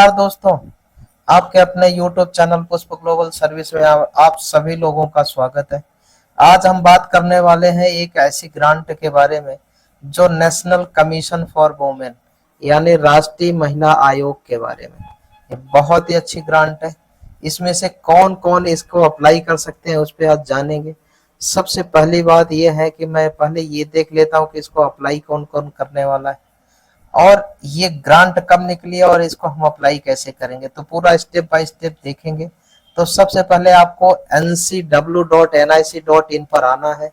नमस्कार दोस्तों, आपके अपने YouTube चैनल पुष्प ग्लोबल सर्विस में आप सभी लोगों का स्वागत है। आज हम बात करने वाले हैं एक ऐसी ग्रांट के बारे में जो नेशनल कमीशन फॉर वुमेन यानी राष्ट्रीय महिला आयोग के बारे में। ये बहुत ही अच्छी ग्रांट है। इसमें से कौन कौन इसको अप्लाई कर सकते हैं उस पर आज जानेंगे। सबसे पहली बात यह है कि मैं पहले ये देख लेता हूँ कि इसको अप्लाई कौन कौन करने वाला है और ये ग्रांट कब निकली है और इसको हम अप्लाई कैसे करेंगे, तो पूरा स्टेप बाय स्टेप देखेंगे। तो सबसे पहले आपको ncw.nic.in पर आना है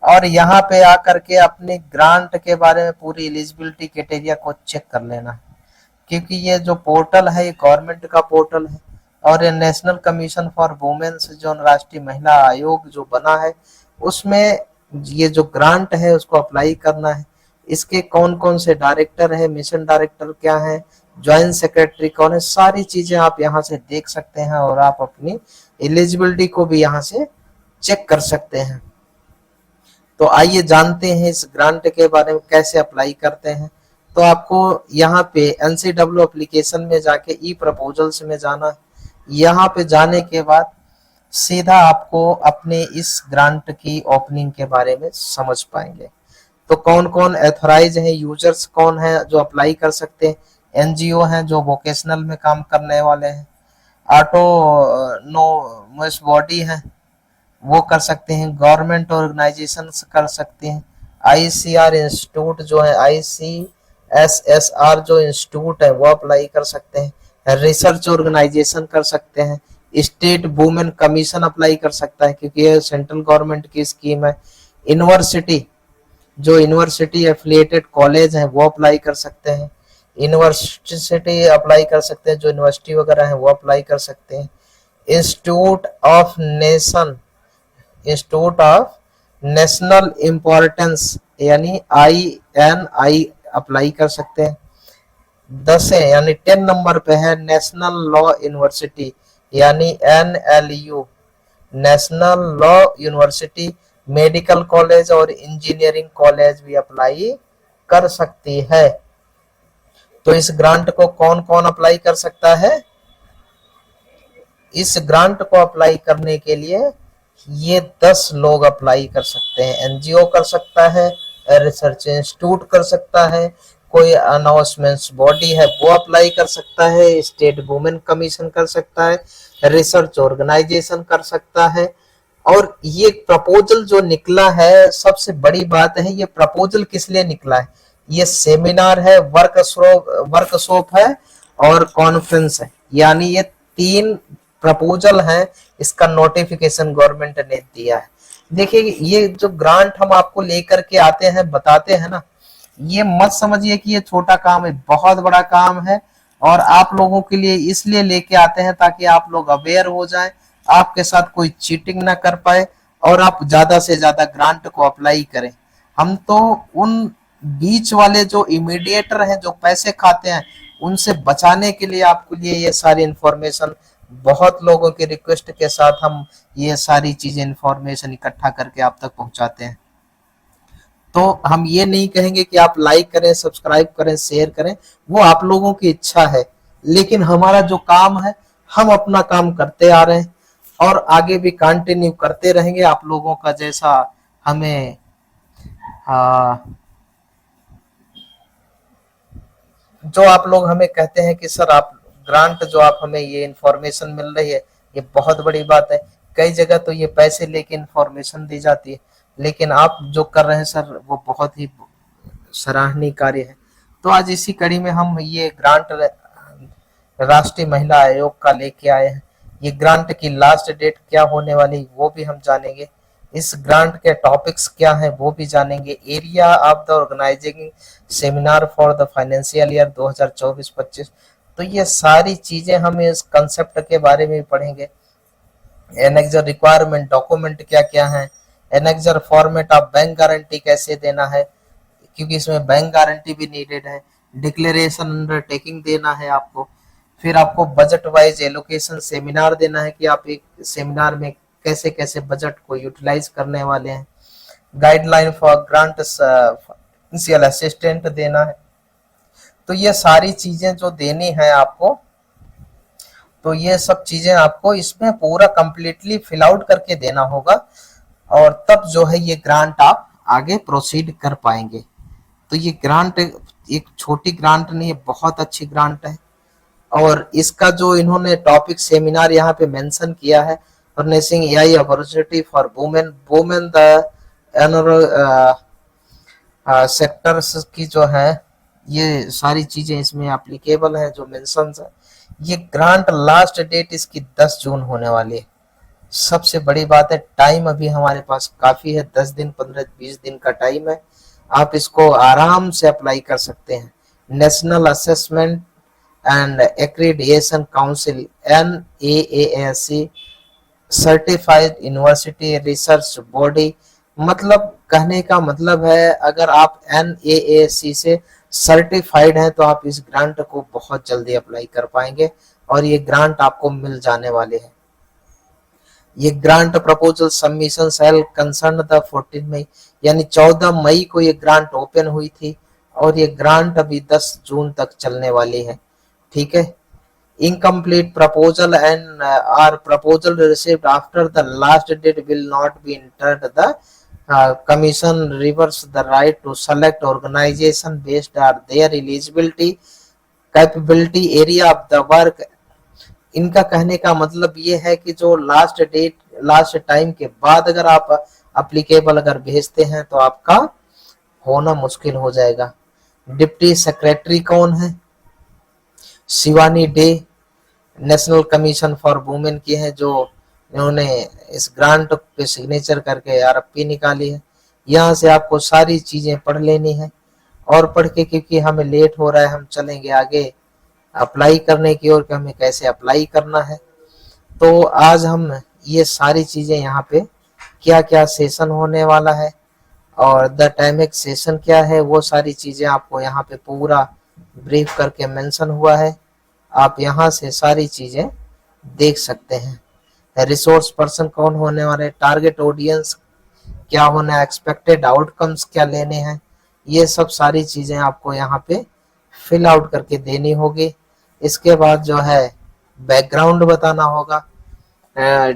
और यहाँ पे आकर के अपनी ग्रांट के बारे में पूरी एलिजिबिलिटी क्राइटेरिया को चेक कर लेना है, क्योंकि ये जो पोर्टल है ये गवर्नमेंट का पोर्टल है और ये नेशनल कमीशन फॉर वुमेन्स जो राष्ट्रीय महिला आयोग जो बना है उसमें ये जो ग्रांट है उसको अप्लाई करना है। इसके कौन कौन से डायरेक्टर है, मिशन डायरेक्टर क्या है, ज्वाइंट सेक्रेटरी कौन है, सारी चीजें आप यहाँ से देख सकते हैं और आप अपनी एलिजिबिलिटी को भी यहाँ से चेक कर सकते हैं। तो आइए जानते हैं इस ग्रांट के बारे में कैसे अप्लाई करते हैं। तो आपको यहाँ पे NCW एप्लीकेशन में जाके ई प्रपोजल्स में जाना है। यहाँ पे जाने के बाद सीधा आपको अपने इस ग्रांट की ओपनिंग के बारे में समझ पाएंगे। तो कौन कौन एथोराइज है, यूजर्स कौन है जो अप्लाई कर सकते हैं, NGO हैं जो वोकेशनल में काम करने वाले हैं, ऑटोनोमस बॉडी है वो कर सकते हैं, गवर्नमेंट ऑर्गेनाइजेशन कर सकते हैं, ICR इंस्टीट्यूट जो है, ICSSR जो इंस्टीट्यूट है वो अप्लाई कर सकते हैं, रिसर्च ऑर्गेनाइजेशन कर सकते हैं, स्टेट वुमेन कमीशन अप्लाई कर सकता है क्योंकि ये सेंट्रल गवर्नमेंट की स्कीम है, यूनिवर्सिटी जो यूनिवर्सिटी एफिलिएटेड कॉलेज है वो अप्लाई कर सकते हैं, यूनिवर्सिटी अप्लाई कर सकते हैं जो यूनिवर्सिटी वगैरह है वो अप्लाई कर सकते हैं, इंस्टीट्यूट ऑफ नेशनल इम्पोर्टेंस यानी INI अप्लाई कर सकते हैं। 10 है यानी 10 नंबर पे है नेशनल लॉ यूनिवर्सिटी यानी NLU, national law university, medical college और इंजीनियरिंग कॉलेज भी अप्लाई कर सकती है। तो इस ग्रांट को कौन कौन अप्लाई कर सकता है? इस ग्रांट को अप्लाई करने के लिए ये 10 लोग अप्लाई कर सकते हैं। NGO कर सकता है, रिसर्च इंस्टीट्यूट कर सकता है, कोई अनाउंसमेंट्स बॉडी है वो अप्लाई कर सकता है, स्टेट वुमेन कमीशन कर सकता है, रिसर्च ऑर्गेनाइजेशन कर सकता है। और ये प्रपोजल जो निकला है, सबसे बड़ी बात है ये प्रपोजल किस लिए निकला है, ये सेमिनार है, वर्कशॉप है और कॉन्फ्रेंस है, यानी ये 3 प्रपोजल है। इसका नोटिफिकेशन गवर्नमेंट ने दिया है। देखिए ये जो ग्रांट हम आपको लेकर के आते हैं बताते हैं ना, ये मत समझिए कि ये छोटा काम है, बहुत बड़ा काम है और आप लोगों के लिए इसलिए लेके आते हैं ताकि आप लोग अवेयर हो जाएं, आपके साथ कोई चीटिंग ना कर पाए और आप ज्यादा से ज्यादा ग्रांट को अप्लाई करें। हम तो उन बीच वाले जो इमीडिएटर हैं जो पैसे खाते हैं उनसे बचाने के लिए आपके लिए ये सारी इंफॉर्मेशन, बहुत लोगों की रिक्वेस्ट के साथ हम ये सारी चीजें इंफॉर्मेशन इकट्ठा करके आप तक पहुंचाते हैं। तो हम ये नहीं कहेंगे कि आप लाइक करें, सब्सक्राइब करें, शेयर करें, वो आप लोगों की इच्छा है, लेकिन हमारा जो काम है हम अपना काम करते आ रहे हैं और आगे भी कंटिन्यू करते रहेंगे। आप लोगों का जैसा हमें जो आप लोग हमें कहते हैं कि सर आप ग्रांट जो आप हमें ये इंफॉर्मेशन मिल रही है ये बहुत बड़ी बात है। कई जगह तो ये पैसे लेके इंफॉर्मेशन दी जाती है, लेकिन आप जो कर रहे हैं सर वो बहुत ही सराहनीय कार्य है। तो आज इसी कड़ी में हम ये ग्रांट राष्ट्रीय महिला आयोग का लेके आए हैं। ये ग्रांट की लास्ट डेट क्या होने वाली वो भी हम जानेंगे, इस ग्रांट के टॉपिक्स क्या हैं वो भी जानेंगे, area of the organising seminar for the financial year 2024-25। तो ये सारी चीजें हम इस कंसेप्ट के बारे में पढ़ेंगे। एनेक्सर रिक्वायरमेंट डॉक्यूमेंट क्या क्या है, annexure format of bank guarantee कैसे देना है क्योंकि इसमें बैंक गारंटी भी नीडेड है, डिक्लेरेशन अंडरटेकिंग देना है आपको, फिर आपको बजट वाइज एलोकेशन सेमिनार देना है कि आप एक सेमिनार में कैसे कैसे बजट को यूटिलाइज करने वाले हैं, guideline for grant financial assistant देना है। तो ये सारी चीजें जो देनी है आपको तो ये सब चीजें आपको इसमें पूरा कंप्लीटली फिल आउट करके देना होगा, और तब जो है ये ग्रांट आप आगे प्रोसीड कर पाएंगे। तो ये ग्रांट एक छोटी ग्रांट नहीं है, बहुत अच्छी ग्रांट है। और इसका जो इन्होंने टॉपिक सेमिनार यहाँ पे मेंशन किया है, furnishing AI opportunity for women women the sectors की जो है, ये सारी चीजें इसमें एप्लीकेबल है जो मेंशन है। ये ग्रांट लास्ट डेट इसकी 10 जून होने वाली है। सबसे बड़ी बात है, टाइम अभी हमारे पास काफी है, 10 दिन 15-20 दिन का टाइम है। आप इसको आराम से अप्लाई कर सकते हैं। National assessment and accreditation council NAASC certified university research body, मतलब कहने का मतलब है अगर आप NAAC से सर्टिफाइड हैं तो आप इस ग्रांट को बहुत जल्दी अप्लाई कर पाएंगे, और ये ग्रांट आपको मिल जाने वाले हैं। ये grant proposal submission cell concern the 14 मई, यानी 14 मई को ये ग्रांट ओपन हुई थी, और ये ग्रांट अभी 10 जून तक चलने वाली है। ठीक है। incomplete proposal and proposal received after the last date will not be entered. The commission reserves the right to select organization based on their eligibility, capability, area of the work. इनका कहने का मतलब ये है कि जो लास्ट टाइम के बाद अगर आप अप्लीकेबल अगर भेजते हैं तो आपका होना मुश्किल हो जाएगा। डिप्टी सेक्रेटरी कौन है? Shivani day, national commission for women की है, जो इन्होंने इस ग्रांट पे सिग्नेचर करके RFP निकाली है। यहाँ से आपको सारी चीजें पढ़ लेनी है, और पढ़ के, क्योंकि हमें लेट हो रहा है, हम चलेंगे आगे अप्लाई करने की ओर कि हमें कैसे अप्लाई करना है। तो आज हम ये सारी चीजें यहाँ पे क्या क्या सेशन होने वाला है और द टाइमिंग सेशन क्या है, वो सारी चीजें आपको यहाँ पे पूरा ब्रीफ करके मेंशन हुआ है। आप यहाँ से सारी चीजें देख सकते हैं। रिसोर्स पर्सन कौन होने वाले, टारगेट ऑडियंस क्या होना है, एक्सपेक्टेड आउटकम्स क्या लेने हैं, ये सब सारी चीजें आपको यहाँ पे फिल आउट करके देनी होगी। इसके बाद जो है बैकग्राउंड बताना होगा,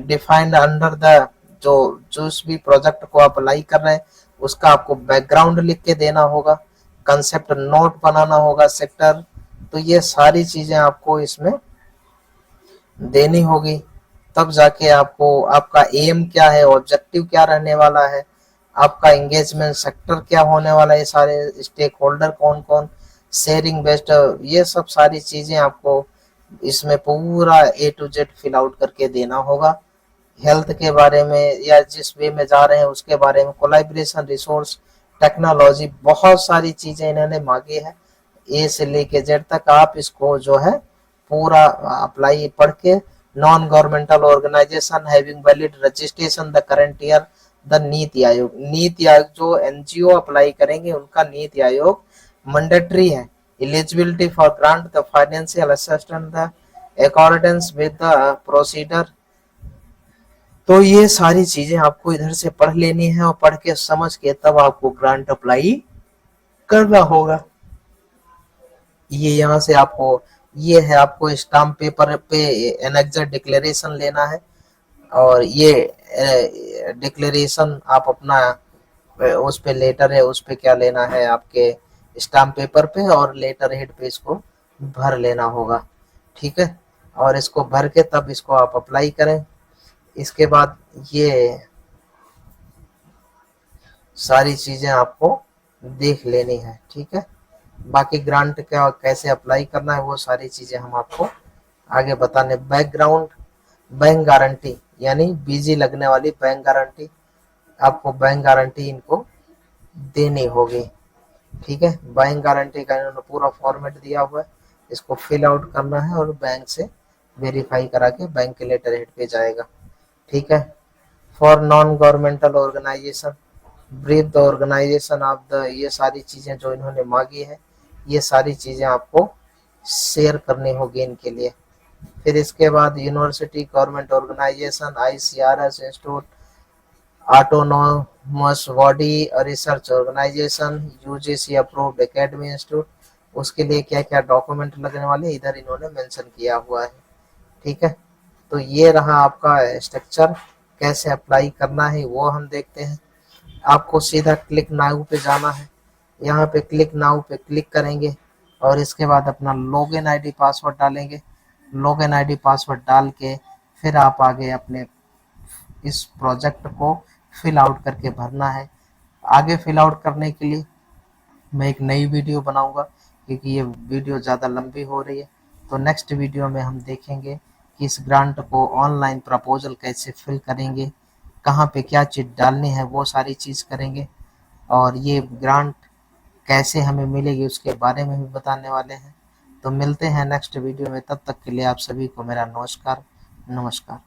डिफाइंड अंडर द जो भी प्रोजेक्ट को आप अप्लाई कर रहे हैं उसका आपको बैकग्राउंड लिख के देना होगा, कंसेप्ट नोट बनाना होगा, सेक्टर, तो ये सारी चीजें आपको इसमें देनी होगी। तब जाके आपको आपका एम क्या है, ऑब्जेक्टिव क्या रहने वाला है, आपका एंगेजमेंट सेक्टर क्या होने वाला है, सारे स्टेक होल्डर कौन कौन, शेयरिंग बेस्ड, ये सब सारी चीजें आपको इसमें पूरा A to Z fill out करके देना होगा। हेल्थ के बारे में या जिस वे में जा रहे हैं उसके बारे में, कोलैबोरेशन, रिसोर्स, टेक्नोलॉजी, बहुत सारी चीजें इन्होंने मांगी है। A से लेके Z तक आप इसको जो है पूरा अप्लाई पढ़ के, non governmental organisation having valid registration the current year, the NITI Aayog जो NGO अप्लाई करेंगे उनका नीति आयोग मैंडेटरी है। Eligibility for grant the financial assistance the accordance with the procedure. तो ये सारी चीजें आपको इधर से पढ़ लेनी है, और पढ़ के समझ के तब आपको ग्रांट अप्लाई करना होगा। ये यहाँ से आपको, ये है आपको स्टाम्प पेपर पे एनेक्सर डिक्लेरेशन लेना है, और ये डिक्लेरेशन आप अपना उस पे लेटर है, उस पे क्या लेना है आपके स्टाम्प पेपर पे और लेटर हेड पे इसको भर लेना होगा। ठीक है, और इसको भर के तब इसको आप अप्लाई करें। इसके बाद ये सारी चीजें आपको देख लेनी है। ठीक है, बाकी ग्रांट क्या कैसे अप्लाई करना है वो सारी चीजें हम आपको आगे बताने। बैकग्राउंड, बैंक गारंटी यानी बीजी लगने वाली बैंक गारंटी, आपको बैंक गारंटी इनको देनी होगी। ठीक है, बैंक गारंटी का इन्होंने पूरा फॉर्मेट दिया हुआ है, इसको फिल आउट करना है और बैंक से वेरीफाई करा के बैंक के लेटर हेड पे जाएगा। ठीक है, for non governmental organisation, brief the organisation of the, ये सारी चीजें जो इन्होंने मांगी है ये सारी चीजें आपको शेयर करनी होगी इनके लिए। फिर इसके बाद university, government organisation, ICRS institute, autonomous body, research organisation, UGC approved academy institute, उसके लिए क्या क्या डॉक्यूमेंट लगने वाले इधर इन्होंने मेंशन किया हुआ है। ठीक है, तो ये रहा आपका स्ट्रक्चर। कैसे अप्लाई करना है वो हम देखते हैं। आपको सीधा क्लिक नाउ पे जाना है। यहाँ पे क्लिक नाउ पे क्लिक करेंगे और इसके बाद अपना लॉगिन आईडी पासवर्ड डालेंगे। लॉगिन आईडी पासवर्ड डाल के फिर आप आगे अपने इस प्रोजेक्ट को फिल आउट करके भरना है। आगे फिल आउट करने के लिए मैं एक नई वीडियो बनाऊंगा, क्योंकि ये वीडियो ज़्यादा लंबी हो रही है। तो नेक्स्ट वीडियो में हम देखेंगे कि इस ग्रांट को ऑनलाइन प्रपोजल कैसे फिल करेंगे, कहाँ पे क्या चीज़ डालनी है वो सारी चीज़ करेंगे, और ये ग्रांट कैसे हमें मिलेगी उसके बारे में भी बताने वाले हैं। तो मिलते हैं नेक्स्ट वीडियो में, तब तक के लिए आप सभी को मेरा नमस्कार। नमस्कार।